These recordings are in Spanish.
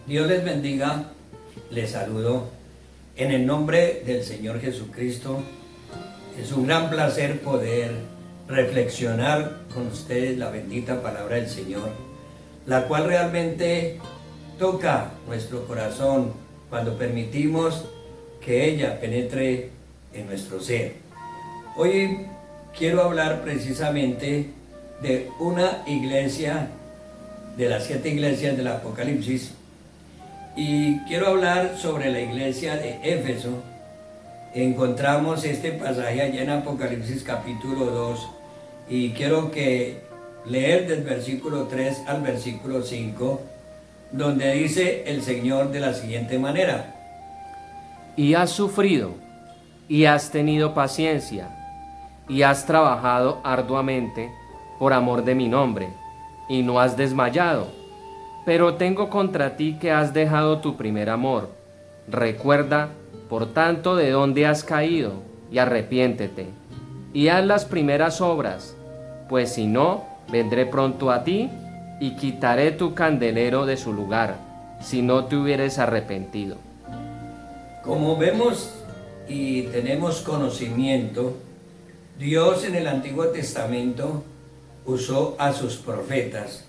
Dios les bendiga, les saludo en el nombre del Señor Jesucristo. Es un gran placer poder reflexionar con ustedes la bendita palabra del Señor, la cual realmente toca nuestro corazón cuando permitimos que ella penetre en nuestro ser. Hoy quiero hablar precisamente de una iglesia, de las 7 iglesias del Apocalipsis, y quiero hablar sobre la iglesia de Éfeso. Encontramos este pasaje allá en Apocalipsis capítulo 2 y quiero leer del versículo 3 al versículo 5, donde dice el Señor de la siguiente manera: Y has sufrido, y has tenido paciencia, y has trabajado arduamente por amor de mi nombre, y no has desmayado. Pero tengo contra ti que has dejado tu primer amor. Recuerda, por tanto, de dónde has caído, y arrepiéntete, y haz las primeras obras, pues si no, vendré pronto a ti, y quitaré tu candelero de su lugar, si no te hubieres arrepentido. Como vemos y tenemos conocimiento, Dios en el Antiguo Testamento usó a sus profetas,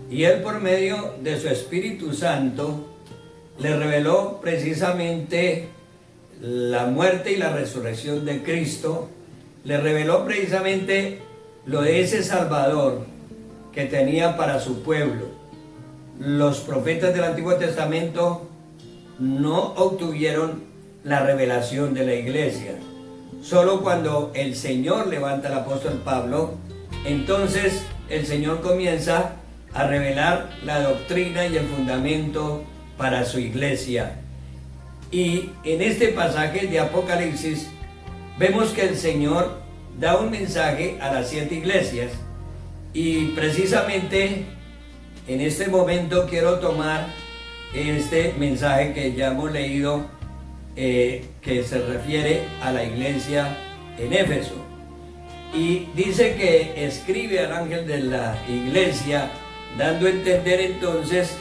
y Él por medio de su Espíritu Santo le reveló precisamente la muerte y la resurrección de Cristo, le reveló precisamente lo de ese Salvador que tenía para su pueblo. Los profetas del Antiguo Testamento no obtuvieron la revelación de la iglesia. Solo cuando el Señor levanta al apóstol Pablo, entonces el Señor comienza a revelar la doctrina y el fundamento para su iglesia. Y en este pasaje de Apocalipsis vemos que el Señor da un mensaje a las 7 iglesias, y precisamente en este momento quiero tomar este mensaje que ya hemos leído, que se refiere a la iglesia en Éfeso, y dice que escribe al ángel de la iglesia, dando a entender entonces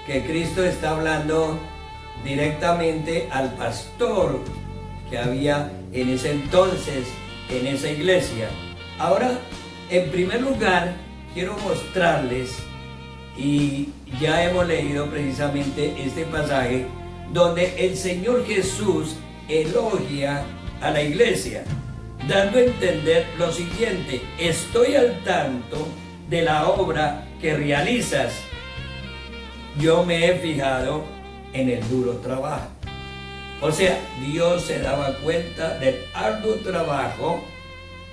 que Cristo está hablando directamente al pastor que había en ese entonces en esa iglesia. Ahora, en primer lugar, quiero mostrarles, y ya hemos leído precisamente este pasaje, donde el Señor Jesús elogia a la iglesia, dando a entender lo siguiente: estoy al tanto de la obra que realizas. Yo me he fijado en el duro trabajo. O sea, Dios se daba cuenta del arduo trabajo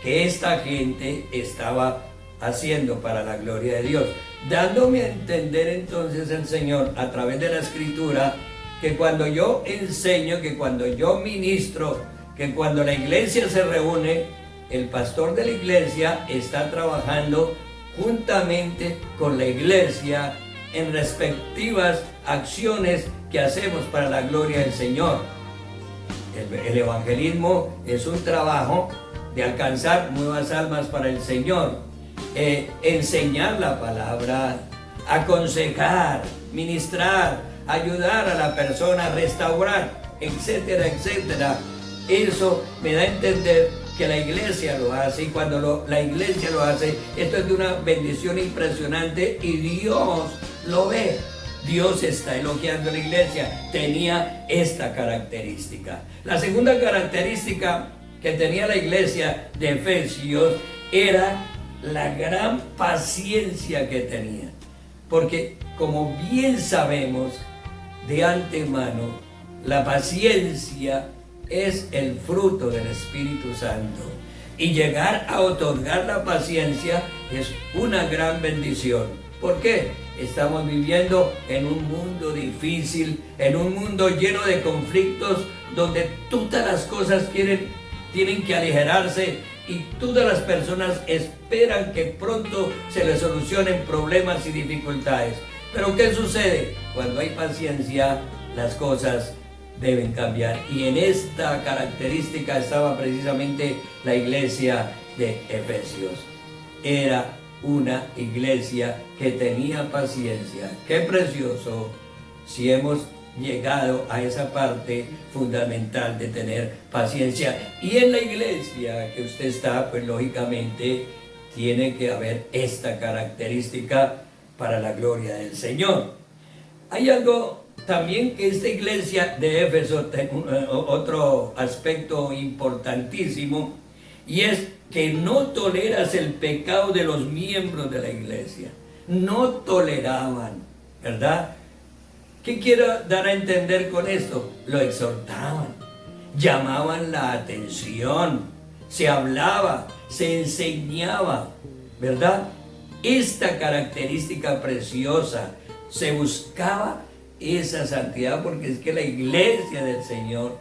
que esta gente estaba haciendo para la gloria de Dios, dándome a entender entonces el Señor a través de la Escritura que cuando yo enseño, que cuando yo ministro, que cuando la iglesia se reúne, el pastor de la iglesia está trabajando juntamente con la iglesia en respectivas acciones que hacemos para la gloria del Señor. El evangelismo es un trabajo de alcanzar nuevas almas para el Señor, enseñar la palabra, aconsejar, ministrar, ayudar a la persona, restaurar, etcétera, etcétera. Eso me da a entender que la iglesia lo hace, y cuando la iglesia lo hace, esto es de una bendición impresionante, y Dios lo ve. Dios está elogiando a la iglesia. Tenía esta característica. La segunda característica que tenía la iglesia de Efesios era la gran paciencia que tenía, porque como bien sabemos de antemano, la paciencia es el fruto del Espíritu Santo, y llegar a otorgar la paciencia es una gran bendición. ¿Por qué? Estamos viviendo en un mundo difícil, en un mundo lleno de conflictos, donde todas las cosas tienen que aligerarse, y todas las personas esperan que pronto se les solucionen problemas y dificultades. Pero ¿qué sucede? Cuando hay paciencia, las cosas deben cambiar, y en esta característica estaba precisamente la iglesia de Efesios. Era una iglesia que tenía paciencia. Qué precioso si hemos llegado a esa parte fundamental de tener paciencia. Y en la iglesia que usted está, pues lógicamente tiene que haber esta característica para la gloria del Señor. Hay algo también que esta iglesia de Éfeso, otro aspecto importantísimo, y es que no toleras el pecado de los miembros de la iglesia. No toleraban, ¿verdad? ¿Qué quiero dar a entender con esto? Lo exhortaban, llamaban la atención, se hablaba, se enseñaba, ¿verdad? Esta característica preciosa, se buscaba esa santidad, porque es que la iglesia del Señor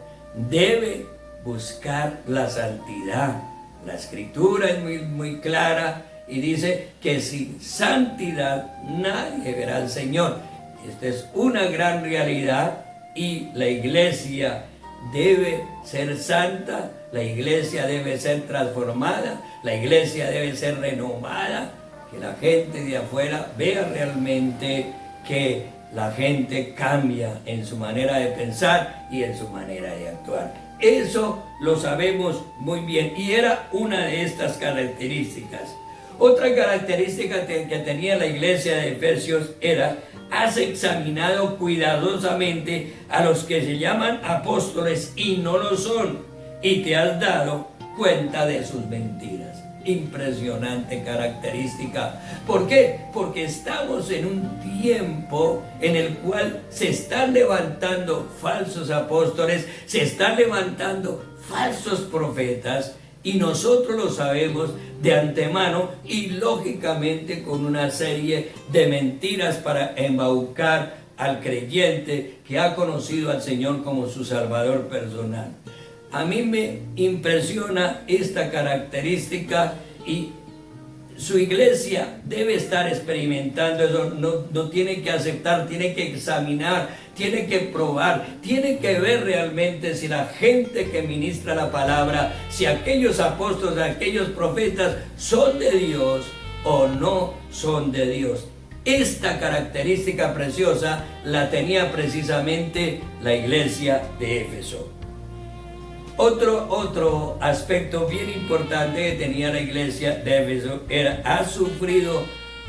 debe buscar la santidad. La escritura es muy clara y dice que sin santidad nadie verá al Señor. Esta es una gran realidad y la iglesia debe ser santa, la iglesia debe ser transformada, la iglesia debe ser renovada, que la gente de afuera vea realmente que la gente cambia en su manera de pensar y en su manera de actuar. Eso lo sabemos muy bien y era una de estas características. Otra característica que tenía la iglesia de Efesios era: has examinado cuidadosamente a los que se llaman apóstoles y no lo son, y te has dado cuenta de sus mentiras. Impresionante característica. ¿Por qué? Porque estamos en un tiempo en el cual se están levantando falsos apóstoles, se están levantando falsos profetas, y nosotros lo sabemos de antemano y lógicamente con una serie de mentiras para embaucar al creyente que ha conocido al Señor como su Salvador personal. A mí me impresiona esta característica y su iglesia debe estar experimentando eso. No tiene que aceptar, tiene que examinar, tiene que probar, tiene que ver realmente si la gente que ministra la palabra, si aquellos apóstoles, aquellos profetas son de Dios o no son de Dios. Esta característica preciosa la tenía precisamente la iglesia de Éfeso. Otro aspecto bien importante que tenía la iglesia de Éfeso era: ha sufrido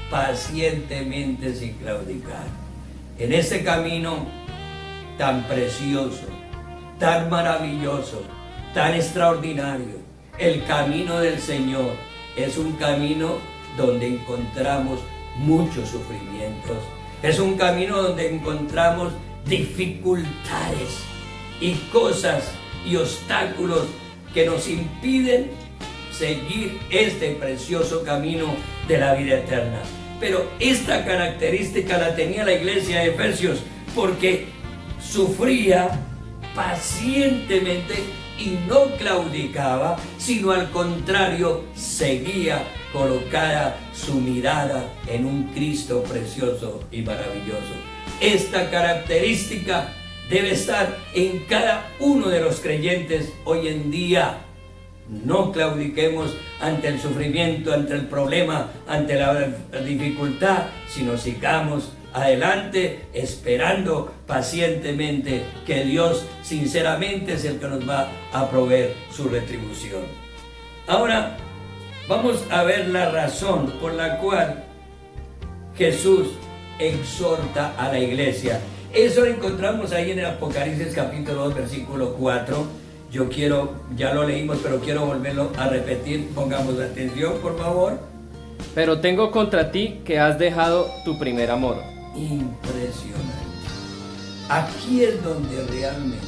pacientemente sin claudicar. En ese camino tan precioso, tan maravilloso, tan extraordinario, el camino del Señor es un camino donde encontramos muchos sufrimientos, es un camino donde encontramos dificultades y cosas y obstáculos que nos impiden seguir este precioso camino de la vida eterna. Pero esta característica la tenía la iglesia de Efesios, porque sufría pacientemente y no claudicaba, sino al contrario, seguía colocada su mirada en un Cristo precioso y maravilloso. Esta característica debe estar en cada uno de los creyentes hoy en día. No claudiquemos ante el sufrimiento, ante el problema, ante la dificultad, sino sigamos adelante esperando pacientemente que Dios sinceramente es el que nos va a proveer su retribución. Ahora vamos a ver la razón por la cual Jesús exhorta a la iglesia. Eso lo encontramos ahí en el Apocalipsis capítulo 2 versículo 4. Ya lo leímos, pero quiero volverlo a repetir. Pongamos atención, por favor. Pero tengo contra ti que has dejado tu primer amor. Impresionante. Aquí es donde realmente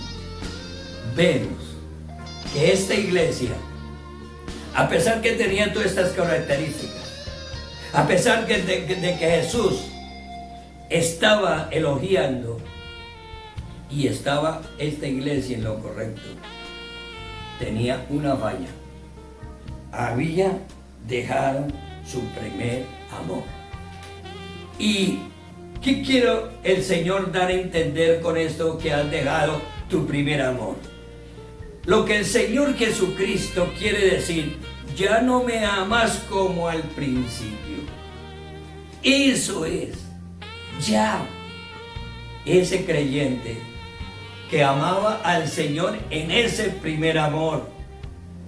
vemos que esta iglesia, a pesar que tenía todas estas características, a pesar de que Jesús estaba elogiando y estaba esta iglesia en lo correcto, tenía una falla: había dejado su primer amor. ¿Y qué quiero el Señor dar a entender con esto, que has dejado tu primer amor? Lo que el Señor Jesucristo quiere decir: ya no me amas como al principio. Eso es, ya ese creyente que amaba al Señor en ese primer amor,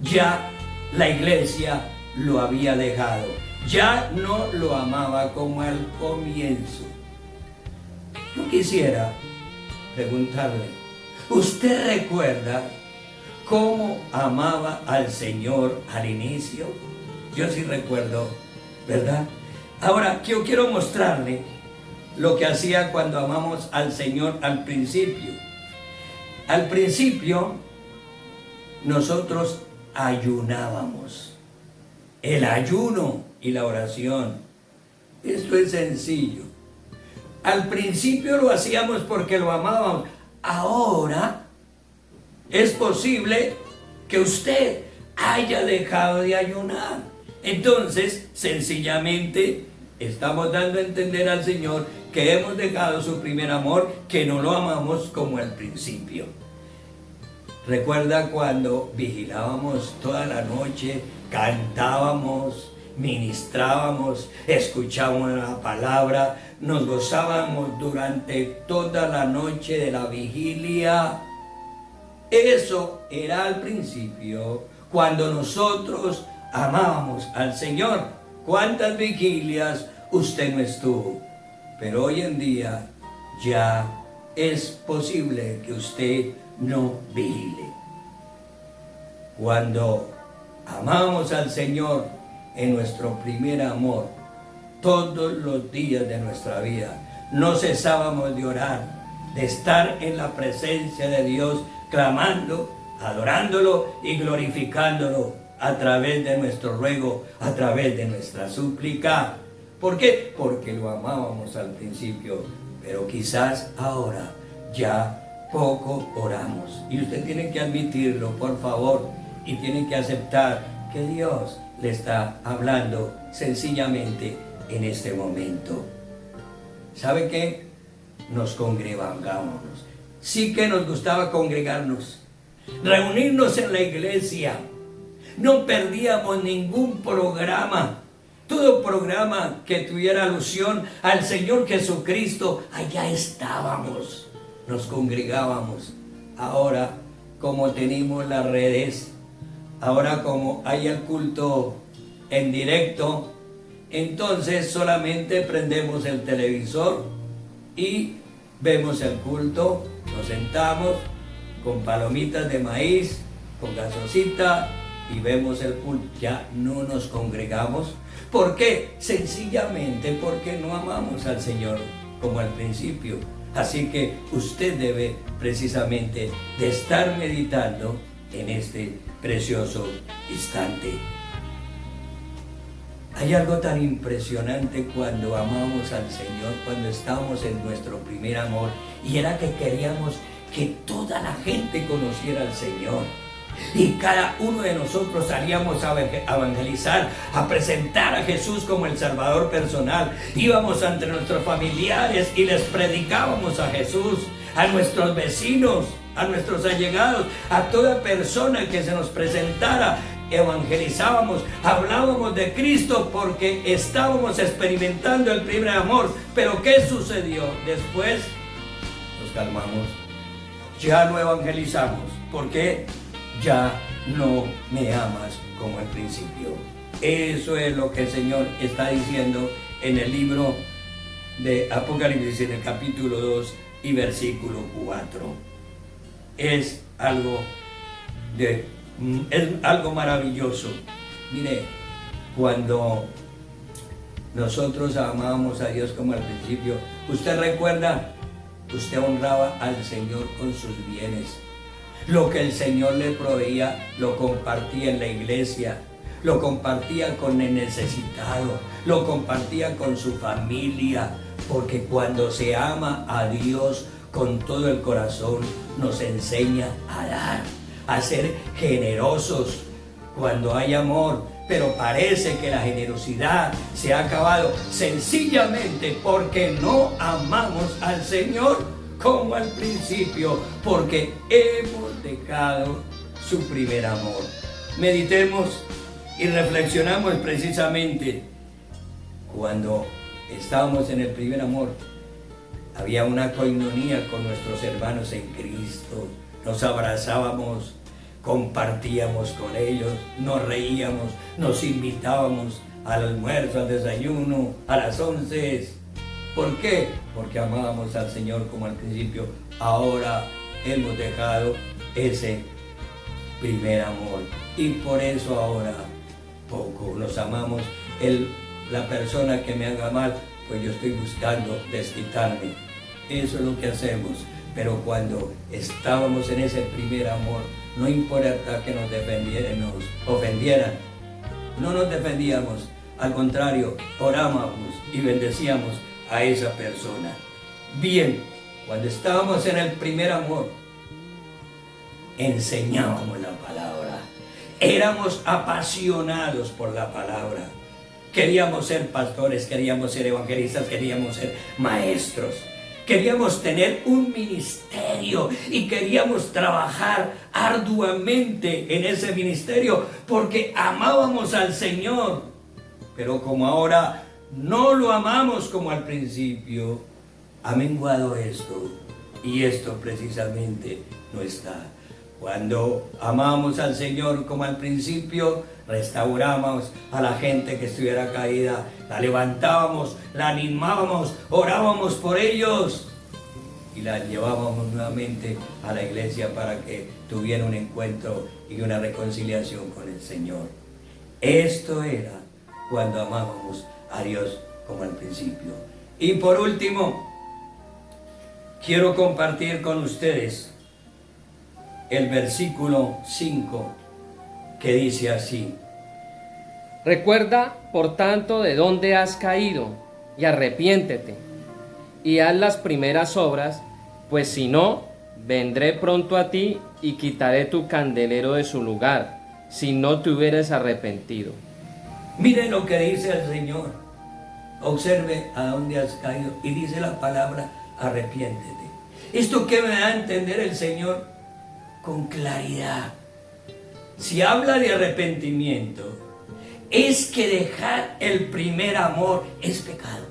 ya la iglesia lo había dejado, ya no lo amaba como al comienzo. Yo quisiera preguntarle, ¿usted recuerda cómo amaba al Señor al inicio? Yo sí recuerdo, ¿verdad? Ahora, yo quiero mostrarle lo que hacía cuando amamos al Señor al principio. Al principio, nosotros ayunábamos. El ayuno y la oración. Esto es sencillo. Al principio lo hacíamos porque lo amábamos. Ahora es posible que usted haya dejado de ayunar. Entonces, sencillamente, estamos dando a entender al Señor que hemos dejado su primer amor, que no lo amamos como al principio. Recuerda cuando vigilábamos toda la noche, cantábamos, ministrábamos, escuchábamos la palabra, nos gozábamos durante toda la noche de la vigilia. Eso era al principio, cuando nosotros amábamos al Señor. ¿Cuántas vigilias usted no estuvo? Pero hoy en día ya es posible que usted no vigile. Cuando amamos al Señor en nuestro primer amor, todos los días de nuestra vida, no cesábamos de orar, de estar en la presencia de Dios, clamando, adorándolo y glorificándolo a través de nuestro ruego, a través de nuestra súplica. ¿Por qué? Porque lo amábamos al principio, pero quizás ahora ya poco oramos. Y usted tiene que admitirlo, por favor, y tiene que aceptar que Dios le está hablando sencillamente en este momento. ¿Sabe qué? Nos congregábamos. Sí que nos gustaba congregarnos, reunirnos en la iglesia. No perdíamos ningún programa. Todo programa que tuviera alusión al Señor Jesucristo, allá estábamos, nos congregábamos. Ahora, como tenemos las redes, ahora como hay el culto en directo, entonces solamente prendemos el televisor y vemos el culto, nos sentamos con palomitas de maíz, con gaseosita y vemos el culto. Ya no nos congregamos. ¿Por qué? Sencillamente porque no amamos al Señor como al principio. Así que usted debe precisamente de estar meditando en este precioso instante. Hay algo tan impresionante cuando amamos al Señor, cuando estamos en nuestro primer amor, y era que queríamos que toda la gente conociera al Señor. Y cada uno de nosotros salíamos a evangelizar, a presentar a Jesús como el Salvador personal. Íbamos ante nuestros familiares y les predicábamos a Jesús, a nuestros vecinos, a nuestros allegados, a toda persona que se nos presentara. Evangelizábamos, hablábamos de Cristo porque estábamos experimentando el primer amor. Pero ¿qué sucedió? Después nos calmamos, ya no evangelizamos. ¿Por qué? Ya no me amas como al principio. Eso es lo que el Señor está diciendo en el libro de Apocalipsis, en el capítulo 2 y versículo 4. Es algo maravilloso. Mire, cuando nosotros amábamos a Dios como al principio, usted recuerda, usted honraba al Señor con sus bienes. Lo que el Señor le proveía, lo compartía en la iglesia, lo compartía con el necesitado, lo compartía con su familia, porque cuando se ama a Dios con todo el corazón, nos enseña a dar, a ser generosos cuando hay amor. Pero parece que la generosidad se ha acabado sencillamente porque no amamos al Señor como al principio, porque hemos dejado su primer amor. Meditemos y reflexionamos precisamente cuando estábamos en el primer amor. había una coinonía con nuestros hermanos en Cristo. Nos abrazábamos, compartíamos con ellos, nos reíamos, nos invitábamos al almuerzo, al desayuno, a las 11. ¿Por qué? Porque amábamos al Señor como al principio. Ahora hemos dejado ese primer amor y por eso ahora poco nos amamos. La persona que me haga mal, pues yo estoy buscando desquitarme. Eso es lo que hacemos. Pero cuando estábamos en ese primer amor, no importa que nos ofendieran, no nos defendíamos, al contrario, orábamos y bendecíamos a esa persona. Bien, cuando estábamos en el primer amor, enseñábamos la palabra, éramos apasionados por la palabra, queríamos ser pastores, queríamos ser evangelistas, queríamos ser maestros. Queríamos tener un ministerio y queríamos trabajar arduamente en ese ministerio porque amábamos al Señor. Pero como ahora no lo amamos como al principio, ha menguado esto y esto precisamente no está. Cuando amamos al Señor como al principio, restauramos a la gente que estuviera caída, la levantábamos, la animábamos, orábamos por ellos y la llevábamos nuevamente a la iglesia para que tuviera un encuentro y una reconciliación con el Señor. Esto era cuando amábamos a Dios como al principio. Y por último, quiero compartir con ustedes el versículo 5 que dice así: Recuerda, por tanto, de dónde has caído, y arrepiéntete, y haz las primeras obras, pues si no, vendré pronto a ti y quitaré tu candelero de su lugar, si no te hubieras arrepentido. Miren lo que dice el Señor. Observe a dónde has caído. Y dice la palabra, arrepiéntete. ¿Esto qué me da a entender el Señor? Con claridad. Si habla de arrepentimiento, es que dejar el primer amor es pecado.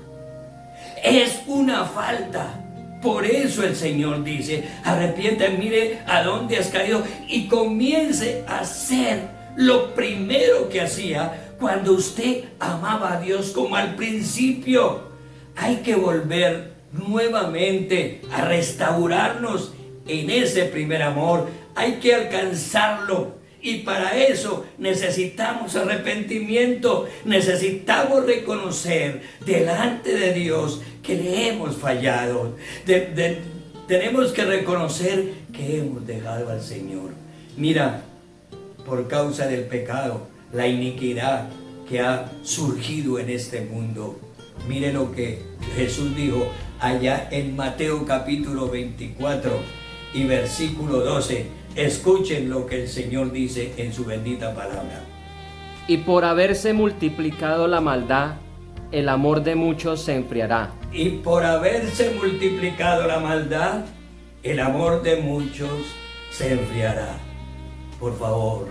Es una falta. Por eso el Señor dice, arrepiéntete, mire a dónde has caído y comience a hacer lo primero que hacía cuando usted amaba a Dios como al principio. Hay que volver nuevamente a restaurarnos en ese primer amor. Hay que alcanzarlo. Y para eso necesitamos arrepentimiento, necesitamos reconocer delante de Dios que le hemos fallado. Tenemos que reconocer que hemos dejado al Señor. Mira, por causa del pecado, la iniquidad que ha surgido en este mundo. Mire lo que Jesús dijo allá en Mateo capítulo 24 y versículo 12. Escuchen lo que el Señor dice en su bendita palabra. Y por haberse multiplicado la maldad, el amor de muchos se enfriará. Y por haberse multiplicado la maldad, el amor de muchos se enfriará. Por favor,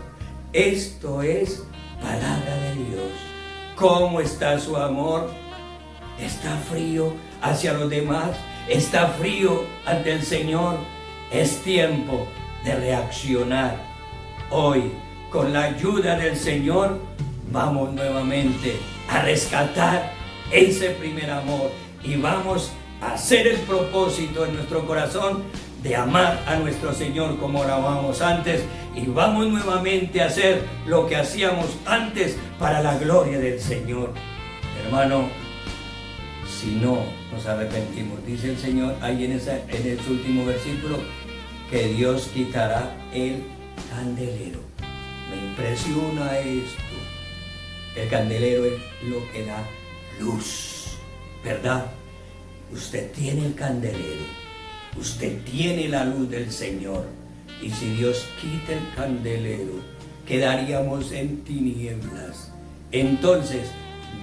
esto es palabra de Dios. ¿Cómo está su amor? ¿Está frío hacia los demás? ¿Está frío ante el Señor? Es tiempo de reaccionar. Hoy, con la ayuda del Señor, vamos nuevamente a rescatar ese primer amor y vamos a hacer el propósito en nuestro corazón de amar a nuestro Señor como lo amábamos antes, y vamos nuevamente a hacer lo que hacíamos antes para la gloria del Señor. Hermano, si no nos arrepentimos, dice el Señor ahí en ese último versículo, que Dios quitará el candelero. Me impresiona esto. El candelero es lo que da luz, ¿verdad? Usted tiene el candelero, usted tiene la luz del Señor, y si Dios quita el candelero, quedaríamos en tinieblas. Entonces,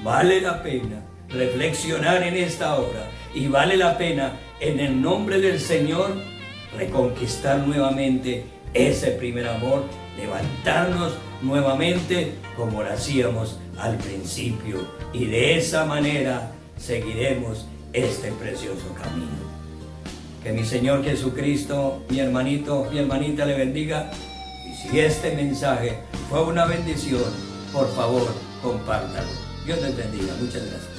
vale la pena reflexionar en esta hora, y vale la pena, en el nombre del Señor, reconquistar nuevamente ese primer amor, levantarnos nuevamente como lo hacíamos al principio, y de esa manera seguiremos este precioso camino. Que mi Señor Jesucristo, mi hermanito, mi hermanita le bendiga. Y si este mensaje fue una bendición, por favor, compártalo. Dios les bendiga. Muchas gracias.